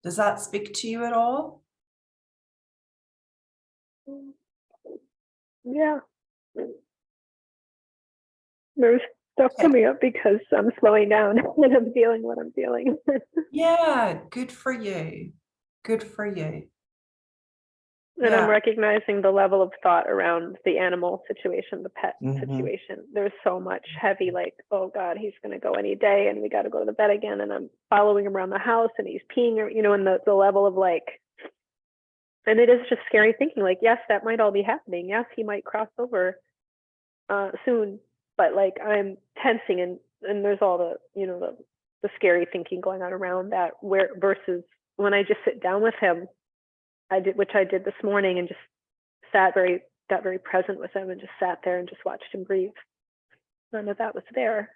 Does that speak to you at all? Yeah. There's stuff coming up because I'm slowing down and I'm feeling what I'm feeling. Yeah, good for you. Good for you. And I'm recognizing the level of thought around the animal situation, the pet situation. There's so much heavy, like, oh God, he's going to go any day and we got to go to the bed again. And I'm following him around the house and he's peeing, you know, and the level of like, and it is just scary thinking like, yes, that might all be happening. Yes, he might cross over soon, but like I'm tensing and there's all the, you know, the scary thinking going on around that, where versus when I just sit down with him, which I did this morning, and just got very present with him and just sat there and just watched him breathe. None of that was there.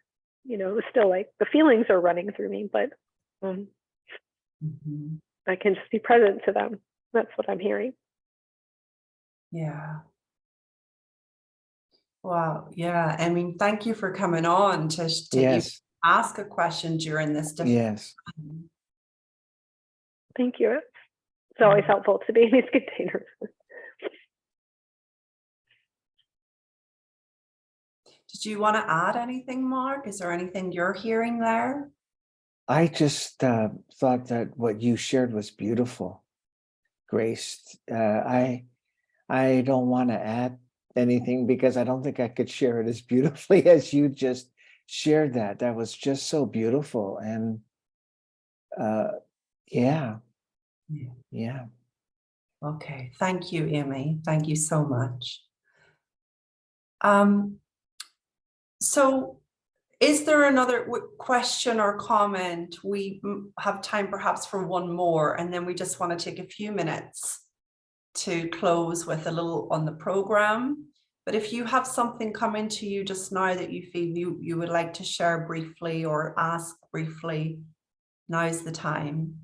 You know, it was still like the feelings are running through me, but I can just be present to them. That's what I'm hearing. Yeah. Wow. Yeah. I mean, thank you for coming on to Yes. ask a question during this difficult time. Thank you. It's always helpful to be in these containers. Did you want to add anything, Mark? Is there anything you're hearing there? I just thought that what you shared was beautiful, Grace. I don't want to add anything because I don't think I could share it as beautifully as you just shared that. That was just so beautiful. And yeah. Okay, thank you, Amy. Thank you so much. So is there another question or comment? We have time perhaps for one more, and then we just want to take a few minutes to close with a little on the program. But if you have something coming to you just now that you feel you would like to share briefly or ask briefly, now's the time.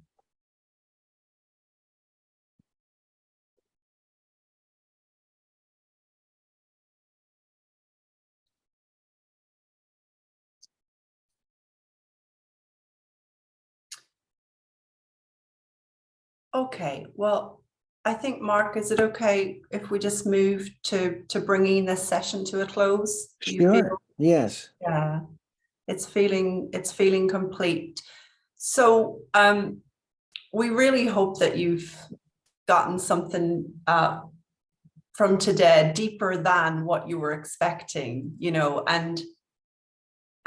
Okay, well, I think, Mark, is it okay if we just move to bringing this session to a close? Do you Sure. feel? Yes. Yeah, it's feeling complete. So we really hope that you've gotten something from today deeper than what you were expecting, you know, and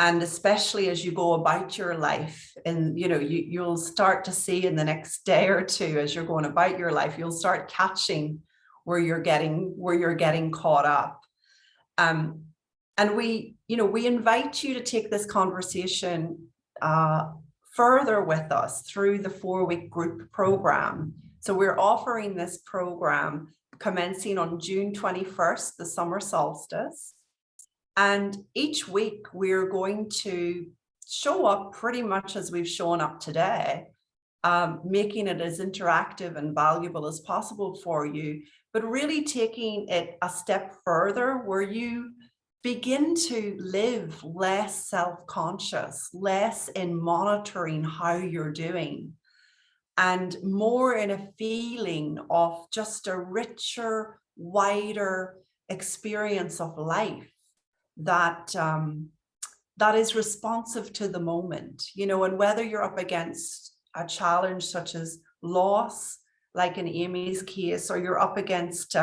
especially as you go about your life, and you know, you'll start to see in the next day or two as you're going about your life, you'll start catching where you're getting caught up. And we invite you to take this conversation further with us through the 4-week group program. So we're offering this program commencing on June 21st, the summer solstice. And each week we're going to show up pretty much as we've shown up today, making it as interactive and valuable as possible for you, but really taking it a step further where you begin to live less self-conscious, less in monitoring how you're doing, and more in a feeling of just a richer, wider experience of life that that is responsive to the moment, you know. And whether you're up against a challenge such as loss, like in Amy's case, or you're up against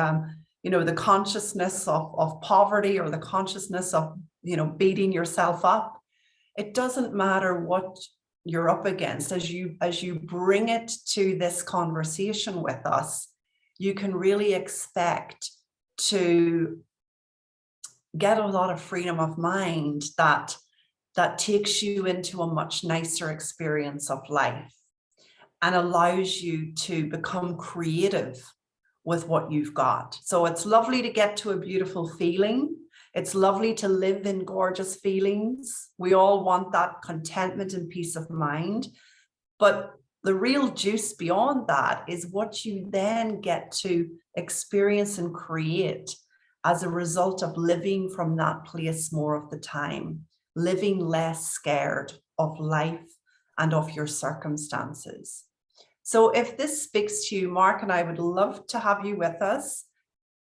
you know, the consciousness of poverty, or the consciousness of, you know, beating yourself up, it doesn't matter what you're up against. As you bring it to this conversation with us, you can really expect to get a lot of freedom of mind that takes you into a much nicer experience of life and allows you to become creative with what you've got. So it's lovely to get to a beautiful feeling. It's lovely to live in gorgeous feelings. We all want that contentment and peace of mind. But the real juice beyond that is what you then get to experience and create as a result of living from that place more of the time, living less scared of life and of your circumstances. So if this speaks to you, Mark and I would love to have you with us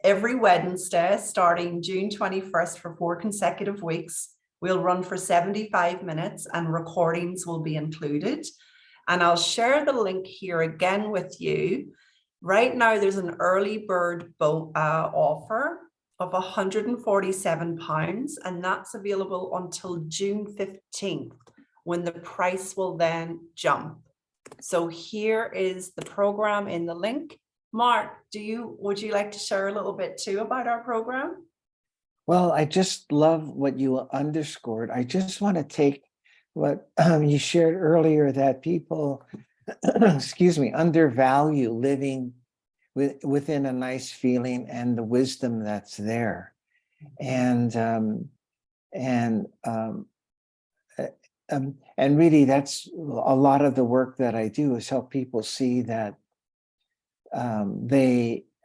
every Wednesday, starting June 21st for 4 consecutive weeks. We'll run for 75 minutes and recordings will be included. And I'll share the link here again with you. Right now, there's an early bird offer of £147, and that's available until June 15th, when the price will then jump. So here is the program in the link. Mark, would you like to share a little bit too about our program? Well, I just love what you underscored. I just want to take what you shared earlier, that people, excuse me, undervalue living within a nice feeling and the wisdom that's there. And really, that's a lot of the work that I do, is help people see that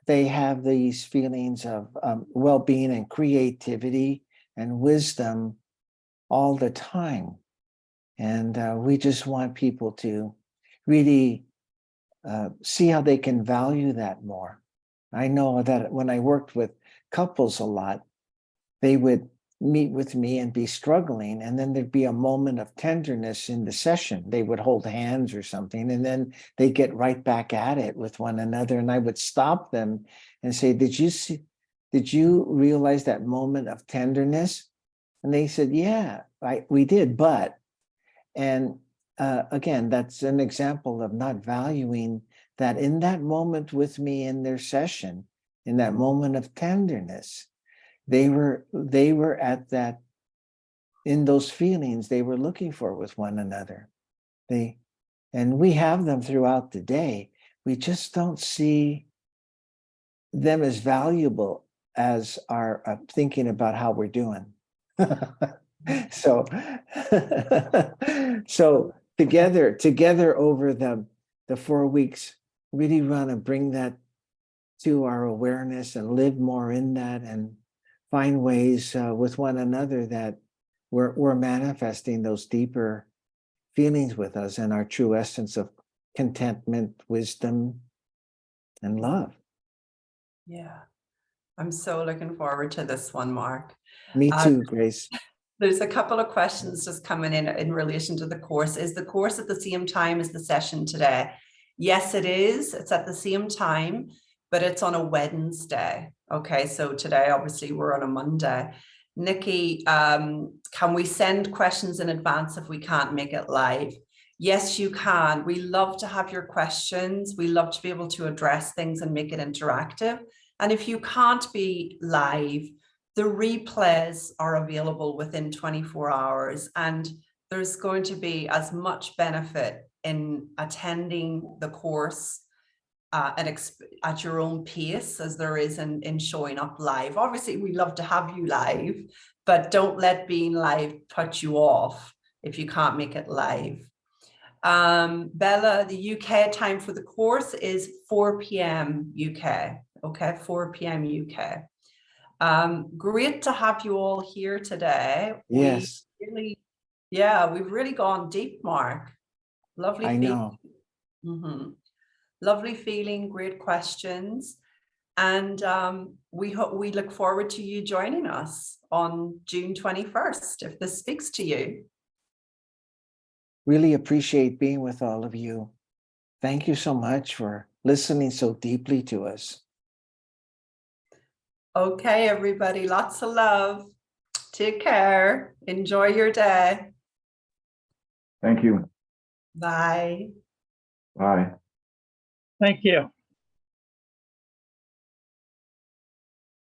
they have these feelings of well-being and creativity and wisdom all the time. And we just want people to really see how they can value that more. I know that when I worked with couples a lot, they would meet with me and be struggling, and then there'd be a moment of tenderness in the session. They would hold hands or something, and then they get right back at it with one another, and I would stop them and say, did you realize that moment of tenderness? And they said, yeah, we did, but, and again, that's an example of not valuing that in that moment with me in their session, in that moment of tenderness, they were at that, in those feelings they were looking for with one another. And we have them throughout the day. We just don't see them as valuable as our thinking about how we're doing. So, so together over the 4 weeks, really want to bring that to our awareness and live more in that, and find ways with one another that we're manifesting those deeper feelings with us and our true essence of contentment, wisdom, and love. Yeah, I'm so looking forward to this one, Mark. Me too, Grace. There's a couple of questions just coming in relation to the course. Is the course at the same time as the session today? Yes, it is. It's at the same time, but it's on a Wednesday. Okay, so today, obviously, we're on a Monday. Nikki, can we send questions in advance if we can't make it live? Yes, you can. We love to have your questions. We love to be able to address things and make it interactive. And if you can't be live, the replays are available within 24 hours. And there's going to be as much benefit in attending the course at your own pace as there is in showing up live. Obviously, we love to have you live, but don't let being live put you off if you can't make it live. Bella, the UK time for the course is 4 p.m. UK. Okay, 4 p.m. UK. Great to have you all here today. Yes. We've really gone deep, Mark. Lovely. I know. Lovely feeling, great questions. And we look forward to you joining us on June 21st, if this speaks to you. Really appreciate being with all of you. Thank you so much for listening so deeply to us. Okay, everybody, lots of love. Take care. Enjoy your day. Thank you. Bye. Bye. Thank you.